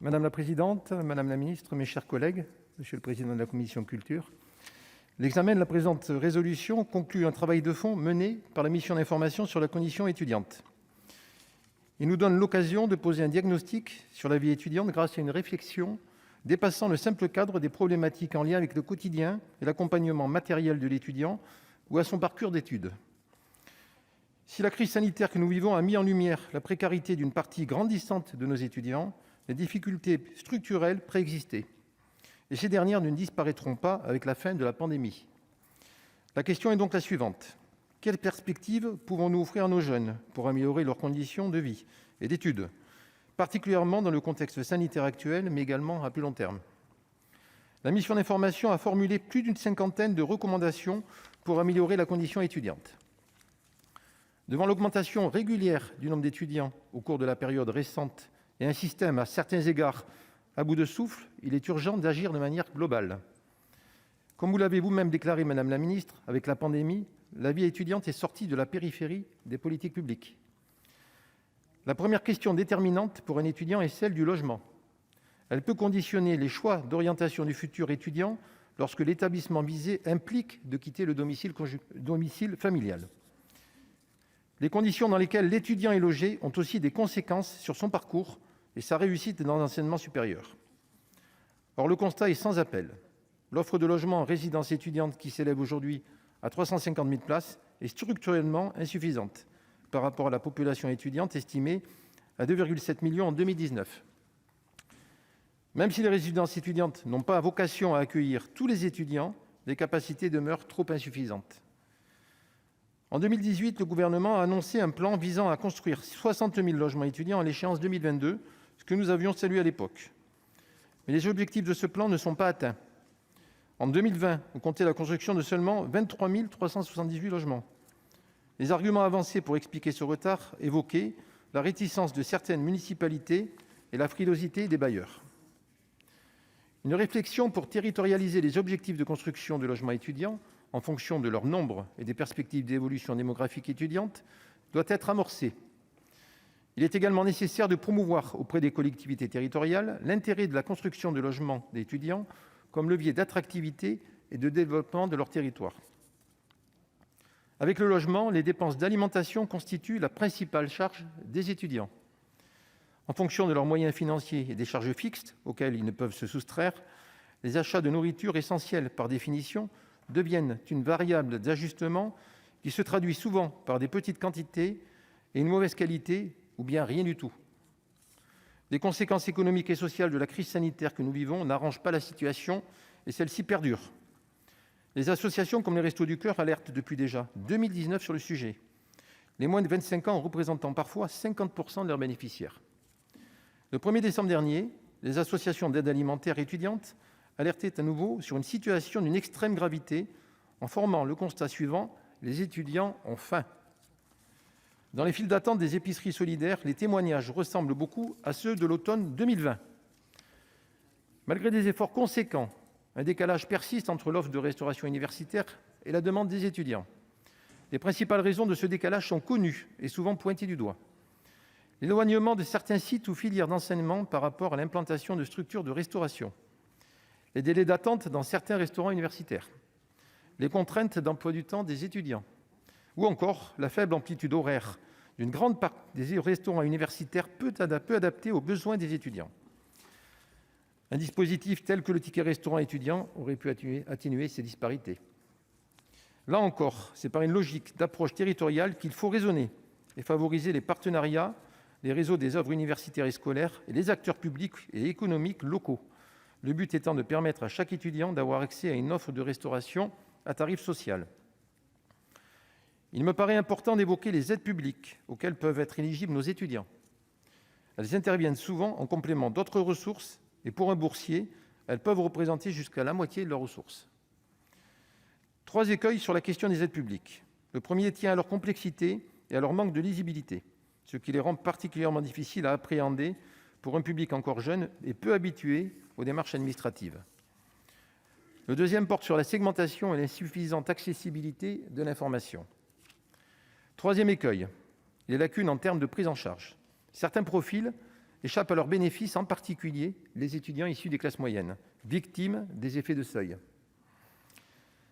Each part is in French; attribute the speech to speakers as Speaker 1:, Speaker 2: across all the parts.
Speaker 1: Madame la présidente, madame la ministre, mes chers collègues, monsieur le président de la commission culture, l'examen de la présente résolution conclut un travail de fond mené par la mission d'information sur la condition étudiante. Il nous donne l'occasion de poser un diagnostic sur la vie étudiante grâce à une réflexion dépassant le simple cadre des problématiques en lien avec le quotidien et l'accompagnement matériel de l'étudiant ou à son parcours d'études. Si la crise sanitaire que nous vivons a mis en lumière la précarité d'une partie grandissante de nos étudiants, les difficultés structurelles préexistaient. Et ces dernières ne disparaîtront pas avec la fin de la pandémie. La question est donc la suivante. Quelles perspectives pouvons-nous offrir à nos jeunes pour améliorer leurs conditions de vie et d'études, particulièrement dans le contexte sanitaire actuel, mais également à plus long terme? La mission d'information a formulé plus d'une cinquantaine de recommandations pour améliorer la condition étudiante. Devant l'augmentation régulière du nombre d'étudiants au cours de la période récente et un système à certains égards à bout de souffle, il est urgent d'agir de manière globale. Comme vous l'avez vous-même déclaré, Madame la Ministre, avec la pandémie, la vie étudiante est sortie de la périphérie des politiques publiques. La première question déterminante pour un étudiant est celle du logement. Elle peut conditionner les choix d'orientation du futur étudiant lorsque l'établissement visé implique de quitter le domicile familial. Les conditions dans lesquelles l'étudiant est logé ont aussi des conséquences sur son parcours et sa réussite dans l'enseignement supérieur. Or, le constat est sans appel. L'offre de logements en résidence étudiante, qui s'élève aujourd'hui à 350 000 places, est structurellement insuffisante par rapport à la population étudiante estimée à 2,7 millions en 2019. Même si les résidences étudiantes n'ont pas vocation à accueillir tous les étudiants, les capacités demeurent trop insuffisantes. En 2018, le gouvernement a annoncé un plan visant à construire 60 000 logements étudiants à l'échéance 2022, ce que nous avions salué à l'époque. Mais les objectifs de ce plan ne sont pas atteints. En 2020, on comptait la construction de seulement 23 378 logements. Les arguments avancés pour expliquer ce retard évoquaient la réticence de certaines municipalités et la frilosité des bailleurs. Une réflexion pour territorialiser les objectifs de construction de logements étudiants en fonction de leur nombre et des perspectives d'évolution démographique étudiante doit être amorcée. Il est également nécessaire de promouvoir auprès des collectivités territoriales l'intérêt de la construction de logements d'étudiants comme levier d'attractivité et de développement de leur territoire. Avec le logement, les dépenses d'alimentation constituent la principale charge des étudiants. En fonction de leurs moyens financiers et des charges fixes auxquelles ils ne peuvent se soustraire, les achats de nourriture essentiels par définition deviennent une variable d'ajustement qui se traduit souvent par des petites quantités et une mauvaise qualité ou bien rien du tout. Les conséquences économiques et sociales de la crise sanitaire que nous vivons n'arrangent pas la situation et celle-ci perdure. Les associations comme les Restos du Cœur alertent depuis déjà 2019 sur le sujet, les moins de 25 ans représentant parfois 50% de leurs bénéficiaires. Le 1er décembre dernier, les associations d'aide alimentaire étudiantes alertaient à nouveau sur une situation d'une extrême gravité en formant le constat suivant : les étudiants ont faim. Dans les files d'attente des épiceries solidaires, les témoignages ressemblent beaucoup à ceux de l'automne 2020. Malgré des efforts conséquents, un décalage persiste entre l'offre de restauration universitaire et la demande des étudiants. Les principales raisons de ce décalage sont connues et souvent pointées du doigt. L'éloignement de certains sites ou filières d'enseignement par rapport à l'implantation de structures de restauration, les délais d'attente dans certains restaurants universitaires, les contraintes d'emploi du temps des étudiants, ou encore la faible amplitude horaire d'une grande part des restaurants universitaires peu adaptés aux besoins des étudiants. Un dispositif tel que le ticket restaurant étudiant aurait pu atténuer ces disparités. Là encore, c'est par une logique d'approche territoriale qu'il faut raisonner et favoriser les partenariats, les réseaux des œuvres universitaires et scolaires et les acteurs publics et économiques locaux. Le but étant de permettre à chaque étudiant d'avoir accès à une offre de restauration à tarif social. Il me paraît important d'évoquer les aides publiques auxquelles peuvent être éligibles nos étudiants. Elles interviennent souvent en complément d'autres ressources et pour un boursier, elles peuvent représenter jusqu'à la moitié de leurs ressources. 3 écueils sur la question des aides publiques. Le premier tient à leur complexité et à leur manque de lisibilité, ce qui les rend particulièrement difficiles à appréhender pour un public encore jeune et peu habitué aux démarches administratives. Le deuxième porte sur la segmentation et l'insuffisante accessibilité de l'information. Troisième écueil, les lacunes en termes de prise en charge. Certains profils échappent à leurs bénéfices, en particulier les étudiants issus des classes moyennes, victimes des effets de seuil.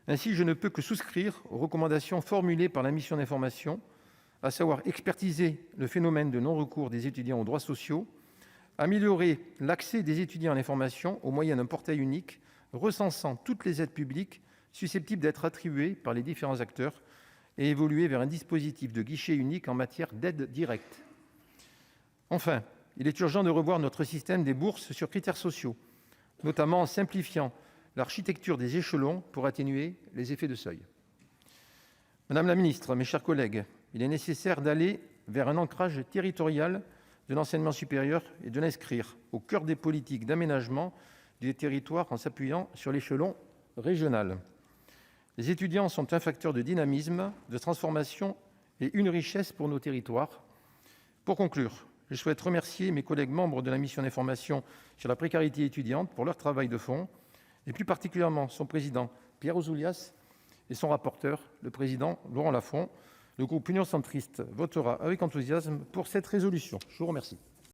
Speaker 1: Ainsi, je ne peux que souscrire aux recommandations formulées par la mission d'information, à savoir expertiser le phénomène de non-recours des étudiants aux droits sociaux, améliorer l'accès des étudiants à l'information au moyen d'un portail unique recensant toutes les aides publiques susceptibles d'être attribuées par les différents acteurs et évoluer vers un dispositif de guichet unique en matière d'aide directe. Enfin, il est urgent de revoir notre système des bourses sur critères sociaux, notamment en simplifiant l'architecture des échelons pour atténuer les effets de seuil. Madame la ministre, mes chers collègues, il est nécessaire d'aller vers un ancrage territorial de l'enseignement supérieur et de l'inscrire au cœur des politiques d'aménagement des territoires en s'appuyant sur l'échelon régional. Les étudiants sont un facteur de dynamisme, de transformation et une richesse pour nos territoires. Pour conclure, je souhaite remercier mes collègues membres de la mission d'information sur la précarité étudiante pour leur travail de fond, et plus particulièrement son président Pierre Ouzoulias et son rapporteur, le président Laurent Lafon. Le groupe Union Centriste votera avec enthousiasme pour cette résolution. Je vous remercie.